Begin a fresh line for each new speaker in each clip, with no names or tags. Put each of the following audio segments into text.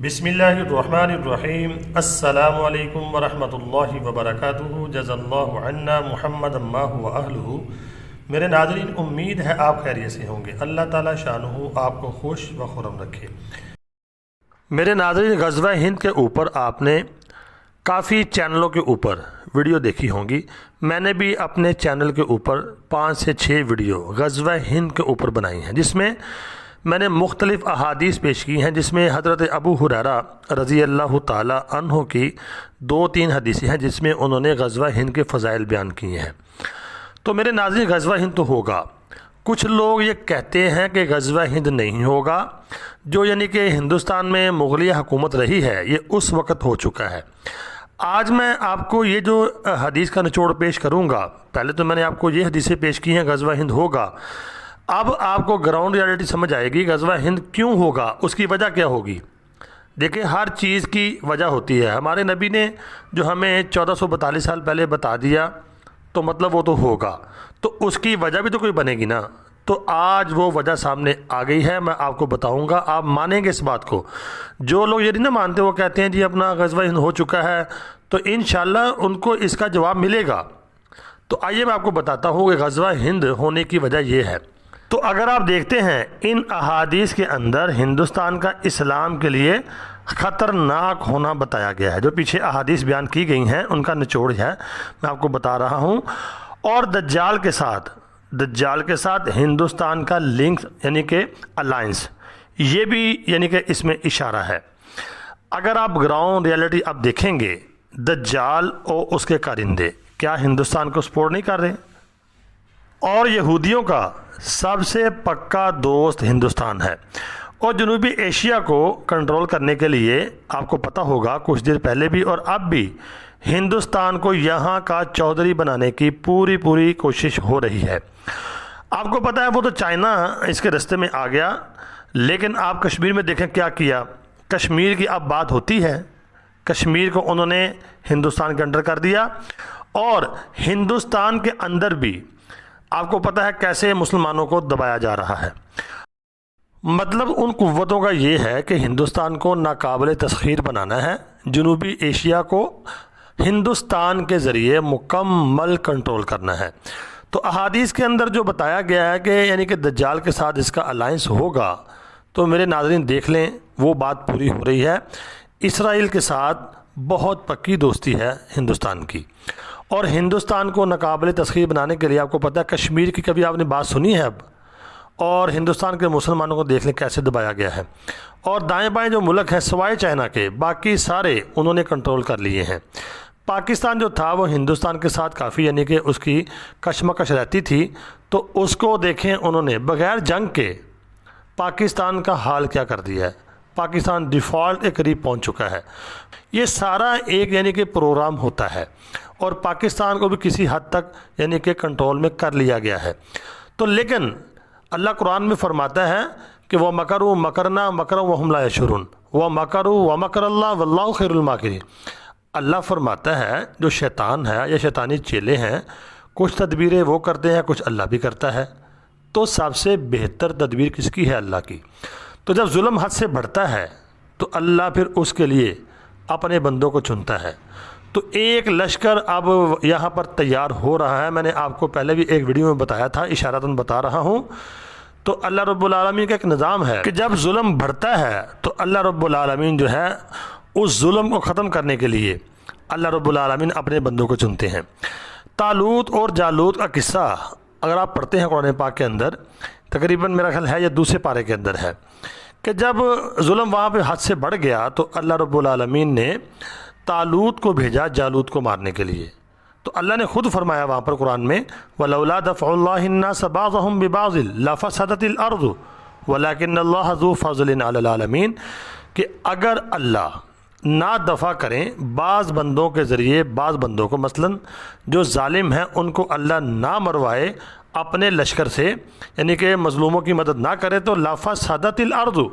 بسم اللہ الرحمن الرحیم۔ السلام علیکم ورحمۃ اللہ وبرکاتہ۔ جزا اللہ عنا محمد ما هو اہلہ۔ میرے ناظرین، امید ہے آپ خیریت سے ہوں گے۔ اللہ تعالیٰ شانہ آپ کو خوش و خرم رکھے۔ میرے ناظرین، غزوہ ہند کے اوپر آپ نے کافی چینلوں کے اوپر ویڈیو دیکھی ہوں گی۔ میں نے بھی اپنے چینل کے اوپر 5 سے 6 ویڈیو غزوہ ہند کے اوپر بنائی ہیں، جس میں میں نے مختلف احادیث پیش کی ہیں، جس میں حضرت ابو ہریرہ رضی اللہ تعالی عنہ کی 2-3 حدیثیں ہیں، جس میں انہوں نے غزوہ ہند کے فضائل بیان کیے ہیں۔ تو میرے ناظرین، غزوہ ہند تو ہوگا۔ کچھ لوگ یہ کہتے ہیں کہ غزوہ ہند نہیں ہوگا، جو یعنی کہ ہندوستان میں مغلیہ حکومت رہی ہے، یہ اس وقت ہو چکا ہے۔ آج میں آپ کو یہ جو حدیث کا نچوڑ پیش کروں گا، پہلے تو میں نے آپ کو یہ حدیثیں پیش کی ہیں غزوہ ہند ہوگا۔ اب آپ کو گراؤنڈ ریالٹی سمجھ آئے گی غزوہ ہند کیوں ہوگا، اس کی وجہ کیا ہوگی۔ دیکھیں، ہر چیز کی وجہ ہوتی ہے۔ ہمارے نبی نے جو ہمیں 1442 سال پہلے بتا دیا، تو مطلب وہ تو ہوگا، تو اس کی وجہ بھی تو کوئی بنے گی نا۔ تو آج وہ وجہ سامنے آ گئی ہے، میں آپ کو بتاؤں گا، آپ مانیں گے اس بات کو۔ جو لوگ یہ نہیں نہ مانتے، وہ کہتے ہیں جی اپنا غزوہ ہند ہو چکا ہے، تو انشاءاللہ ان کو اس کا جواب ملے گا۔ تو آئیے میں آپ کو بتاتا ہوں کہ غزوہ ہند ہونے کی وجہ یہ ہے۔ تو اگر آپ دیکھتے ہیں ان احادیث کے اندر ہندوستان کا اسلام کے لیے خطرناک ہونا بتایا گیا ہے۔ جو پیچھے احادیث بیان کی گئی ہیں ان کا نچوڑ ہے، میں آپ کو بتا رہا ہوں۔ اور دجال کے ساتھ ہندوستان کا لنک یعنی کہ الائنس، یہ بھی یعنی کہ اس میں اشارہ ہے۔ اگر آپ گراؤنڈ ریالٹی اب دیکھیں گے، دجال اور اس کے کارندے کیا ہندوستان کو سپورٹ نہیں کر رہے؟ اور یہودیوں کا سب سے پکا دوست ہندوستان ہے، اور جنوبی ایشیا کو کنٹرول کرنے کے لیے آپ کو پتہ ہوگا کچھ دیر پہلے بھی اور اب بھی ہندوستان کو یہاں کا چودھری بنانے کی پوری کوشش ہو رہی ہے۔ آپ کو پتہ ہے وہ تو چائنا اس کے رستے میں آ گیا، لیکن آپ کشمیر میں دیکھیں کیا کیا۔ کشمیر کی اب بات ہوتی ہے، کشمیر کو انہوں نے ہندوستان کے انڈر کر دیا، اور ہندوستان کے اندر بھی آپ کو پتہ ہے کیسے مسلمانوں کو دبایا جا رہا ہے۔ مطلب ان قوتوں کا یہ ہے کہ ہندوستان کو ناقابل تسخیر بنانا ہے، جنوبی ایشیا کو ہندوستان کے ذریعے مکمل کنٹرول کرنا ہے۔ تو احادیث کے اندر جو بتایا گیا ہے کہ یعنی کہ دجال کے ساتھ اس کا الائنس ہوگا، تو میرے ناظرین دیکھ لیں وہ بات پوری ہو رہی ہے۔ اسرائیل کے ساتھ بہت پکی دوستی ہے ہندوستان کی، اور ہندوستان کو ناقابل تسخیر بنانے کے لیے آپ کو پتہ ہے کشمیر کی کبھی آپ نے بات سنی ہے اب؟ اور ہندوستان کے مسلمانوں کو دیکھ لیں کیسے دبایا گیا ہے۔ اور دائیں بائیں جو ملک ہیں سوائے چائنا کے، باقی سارے انہوں نے کنٹرول کر لیے ہیں۔ پاکستان جو تھا وہ ہندوستان کے ساتھ کافی یعنی کہ اس کی کشمکش رہتی تھی، تو اس کو دیکھیں انہوں نے بغیر جنگ کے پاکستان کا حال کیا کر دیا ہے۔ پاکستان ڈیفالٹ کے قریب پہنچ چکا ہے۔ یہ سارا ایک یعنی کہ پروگرام ہوتا ہے، اور پاکستان کو بھی کسی حد تک یعنی کہ کنٹرول میں کر لیا گیا ہے۔ تو لیکن اللہ قرآن میں فرماتا ہے کہ وہ مکروا مکرنا مکرا وہم لا یشعرون، وہ مکروا ومکر اللہ واللہ خیر الماکرین۔ اللہ فرماتا ہے جو شیطان ہے یا شیطانی چیلے ہیں، کچھ تدبیریں وہ کرتے ہیں، کچھ اللہ بھی کرتا ہے۔ تو سب سے بہتر تدبیر کس کی ہے؟ اللہ کی۔ تو جب ظلم حد سے بڑھتا ہے تو اللہ پھر اس کے لیے اپنے بندوں کو چنتا ہے۔ تو ایک لشکر اب یہاں پر تیار ہو رہا ہے۔ میں نے آپ کو پہلے بھی ایک ویڈیو میں بتایا تھا، اشارتاً بتا رہا ہوں۔ تو اللہ رب العالمین کا ایک نظام ہے کہ جب ظلم بڑھتا ہے تو اللہ رب العالمین جو ہے اس ظلم کو ختم کرنے کے لیے اللہ رب العالمین اپنے بندوں کو چنتے ہیں۔ طالوت اور جالوت کا قصہ اگر آپ پڑھتے ہیں قرآن پاک کے اندر، تقریباً میرا خیال ہے یہ دوسرے پارے کے اندر ہے، کہ جب ظلم وہاں پہ حد سے بڑھ گیا تو اللہ رب العالمین نے طالوت کو بھیجا جالوت کو مارنے کے لیے۔ تو اللہ نے خود فرمایا وہاں پر قرآن میں وَلَوْلَا دَفْعُ اللَّهِ النَّاسَ بَعْضَهُمْ بِبَعْضٍ لَفَسَدَتِ الْأَرْضُ وَلَكِنَّ اللَّهَ ذُو فَضْلٍ عَلَى الْعَالَمِينَ، کہ اگر اللہ نہ دفع کریں بعض بندوں کے ذریعے بعض بندوں کو، مثلا جو ظالم ہیں ان کو اللہ نہ مروائے اپنے لشکر سے، یعنی کہ مظلوموں کی مدد نہ کرے، تو لَفَسَدَتِ الْأَرْضُ،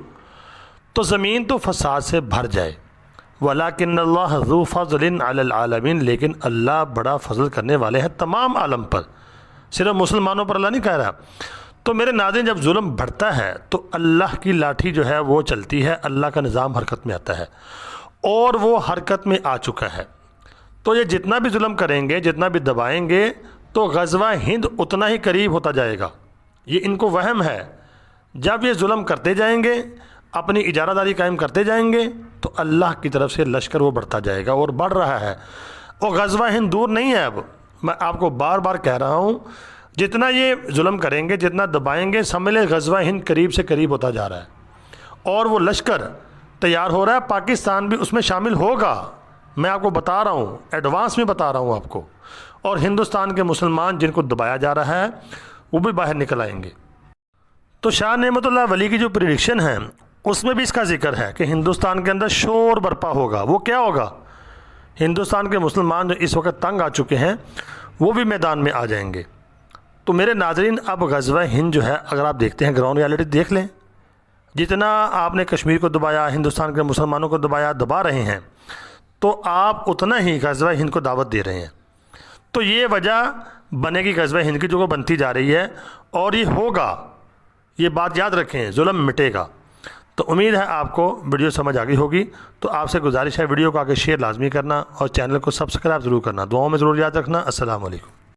تو زمین تو فساد سے بھر جائے۔ وَلَكِنَّ اللَّهَ ذُو فَضْلٍ عَلَى الْعَالَمِينَ، لیکن اللہ بڑا فضل کرنے والے ہیں تمام عالم پر، صرف مسلمانوں پر اللہ نہیں کہہ رہا۔ تو میرے ناظرین جب ظلم بڑھتا ہے تو اللہ کی لاٹھی جو ہے وہ چلتی ہے، اللہ کا نظام حرکت میں آتا ہے اور وہ حرکت میں آ چکا ہے۔ تو یہ جتنا بھی ظلم کریں گے، جتنا بھی دبائیں گے تو غزوہ ہند اتنا ہی قریب ہوتا جائے گا۔ یہ ان کو وہم ہے، جب یہ ظلم کرتے جائیں گے، اپنی اجارہ داری قائم کرتے جائیں گے تو اللہ کی طرف سے لشکر وہ بڑھتا جائے گا اور بڑھ رہا ہے۔ اور غزوہ ہند دور نہیں ہے، اب میں آپ کو بار بار کہہ رہا ہوں، جتنا یہ ظلم کریں گے، جتنا دبائیں گے، سمجھ لیں غزوہ ہند قریب سے قریب ہوتا جا رہا ہے اور وہ لشکر تیار ہو رہا ہے۔ پاکستان بھی اس میں شامل ہوگا، میں آپ کو بتا رہا ہوں، ایڈوانس میں بتا رہا ہوں آپ کو۔ اور ہندوستان کے مسلمان جن کو دبایا جا رہا ہے وہ بھی باہر نکل آئیں گے۔ تو شاہ نعمت اللہ ولی کی جو پریڈکشن ہے اس میں بھی اس کا ذکر ہے کہ ہندوستان کے اندر شور برپا ہوگا۔ وہ کیا ہوگا؟ ہندوستان کے مسلمان جو اس وقت تنگ آ چکے ہیں وہ بھی میدان میں آ جائیں گے۔ تو میرے ناظرین اب غزوہ ہند جو ہے، اگر آپ دیکھتے ہیں گراؤنڈ ریالٹی دیکھ لیں، جتنا آپ نے کشمیر کو دبایا، ہندوستان کے مسلمانوں کو دبا رہے ہیں، تو آپ اتنا ہی غزوہ ہند کو دعوت دے رہے ہیں۔ تو یہ وجہ بنے گی غزوہ ہند کی جو وہ بنتی جا رہی ہے، اور یہ ہوگا، یہ بات یاد رکھیں، ظلم مٹے گا۔ تو امید ہے آپ کو ویڈیو سمجھ آ گئی ہوگی۔ تو آپ سے گزارش ہے ویڈیو کو آگے شیئر لازمی کرنا اور چینل کو سبسکرائب ضرور کرنا۔ دعاؤں میں ضرور یاد رکھنا۔ السلام علیکم۔